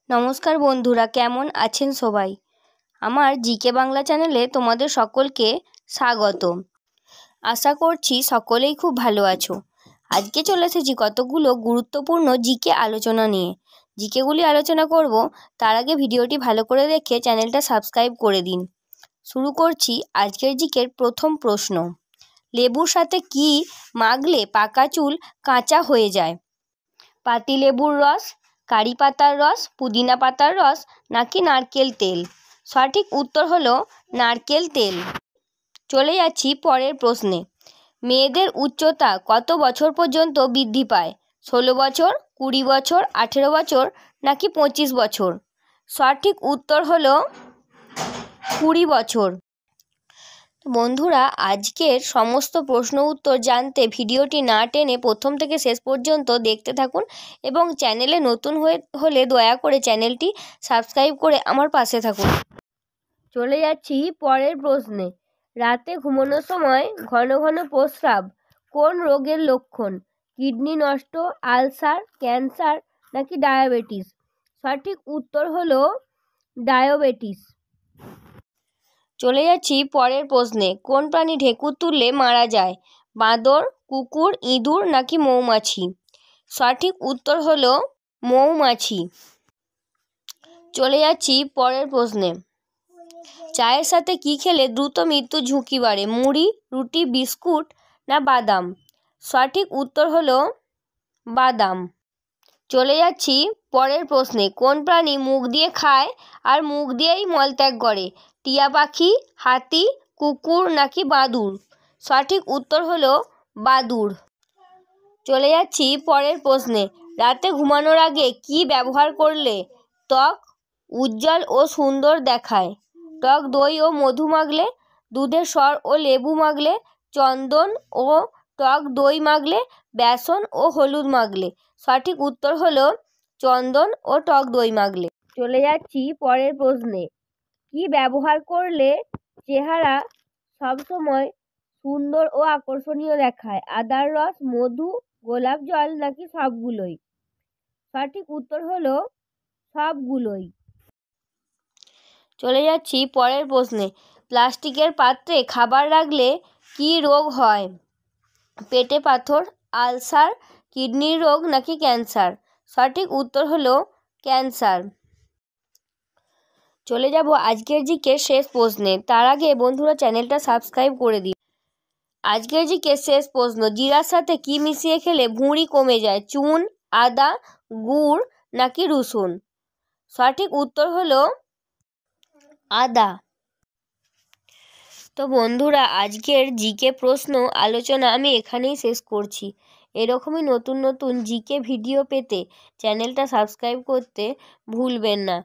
নমস্কার বন্ধুরা, কেমন আছেন সবাই? আমার জিকে বাংলা চ্যানেলে তোমাদের সকলকে স্বাগত। আশা করছি সকলেই খুব ভালো আছো। আজকে চলে এসেছি কতগুলো গুরুত্বপূর্ণ জিকে আলোচনা নিয়ে। জিকেগুলি আলোচনা করব, তার আগে ভিডিওটি ভালো করে দেখে চ্যানেলটা সাবস্ক্রাইব করে দিন। শুরু করছি আজকের জিকের প্রথম প্রশ্ন। লেবুর সাথে কি মাখলে পাকা চুল কাঁচা হয়ে যায়? পাতিলেবুর রস, কারি পাতার রস, পুদিনা পাতার রস নাকি নারকেল তেল? সঠিক উত্তর হলো নারকেল তেল। চলে যাচ্ছি পরের প্রশ্নে। মেয়েদের উচ্চতা কত বছর পর্যন্ত বৃদ্ধি পায়? 16 বছর, 20 বছর, 18 বছর নাকি 25 বছর? সঠিক উত্তর হলো 20 বছর। বন্ধুরা, আজকের সমস্ত প্রশ্ন উত্তর জানতে ভিডিওটি না টেনে প্রথম থেকে শেষ পর্যন্ত দেখতে থাকুন এবং চ্যানেলে নতুন হলে দয়া করে চ্যানেলটি সাবস্ক্রাইব করে আমার পাশে থাকুন। চলে যাচ্ছি পরের প্রশ্নে। রাতে ঘুমানোর সময় ঘন ঘন প্রস্রাব কোন রোগের লক্ষণ? কিডনি নষ্ট, আলসার, ক্যান্সার নাকি ডায়াবেটিস? সঠিক উত্তর হলো ডায়াবেটিস। চলে যাচ্ছি পরের প্রশ্নে। কোন প্রাণী ঢেকুর তুললে মারা যায়? বাঁদর, কুকুর, ইঁদুর নাকি মৌমাছি? সঠিক উত্তর হলো মৌমাছি। চলে যাচ্ছি পরের প্রশ্নে। চায়ের সাথে কি খেলে দ্রুত মৃত্যু ঝুঁকি বাড়ে? মুড়ি, রুটি, বিস্কুট না বাদাম? সঠিক উত্তর হলো বাদাম। চলে যাচ্ছি পরের প্রশ্নে। কোন প্রাণী মুখ দিয়ে খায় আর মুখ দিয়েই মলত্যাগ করে? টিয়া পাখি, হাতি, কুকুর নাকি বাদুড়? সঠিক উত্তর হলো বাদুড়। চলে যাচ্ছি পরের প্রশ্নে। রাতে ঘুমানোর আগে কি ব্যবহার করলে ত্বক উজ্জ্বল ও সুন্দর দেখায়? টক দই ও মধু মাখলে, দুধের সর ও লেবু মাখলে, চন্দন ও টক দই মাখলে, বেসন ও হলুদ মাখলে? সঠিক উত্তর হলো চন্দন ও টক দই মাখলে। চলে যাচ্ছি পরের প্রশ্নে। কি ব্যবহার করলে চেহারা সবসময় সুন্দর ও আকর্ষণীয় দেখায়? আদার রস, মধু, গোলাপ জল নাকি সবগুলোই? সঠিক উত্তর হলো সবগুলোই। চলে যাচ্ছি পরের প্রশ্নে। প্লাস্টিকের পাত্রে খাবার রাখলে কি রোগ হয়? পেটে পাথর, আলসার, কিডনির রোগ নাকি ক্যান্সার? সঠিক উত্তর হলো ক্যান্সার। চলে যাব আজকের জিকে শেষ প্রশ্নে। তার আগে বন্ধুরা চ্যানেলটা সাবস্ক্রাইব করে দিন। আজকের জিকে শেষ প্রশ্ন। জিরার সাথে কি মিশিয়ে খেলে ভুঁড়ি কমে যায়? চুন, আদা, গুড় নাকি রসুন? সঠিক উত্তর হলো আদা। তো বন্ধুরা, আজকের জিকে প্রশ্ন আলোচনা আমি এখানেই শেষ করছি। এরকমই নতুন নতুন জিকে ভিডিও পেতে চ্যানেলটা সাবস্ক্রাইব করতে ভুলবেন না।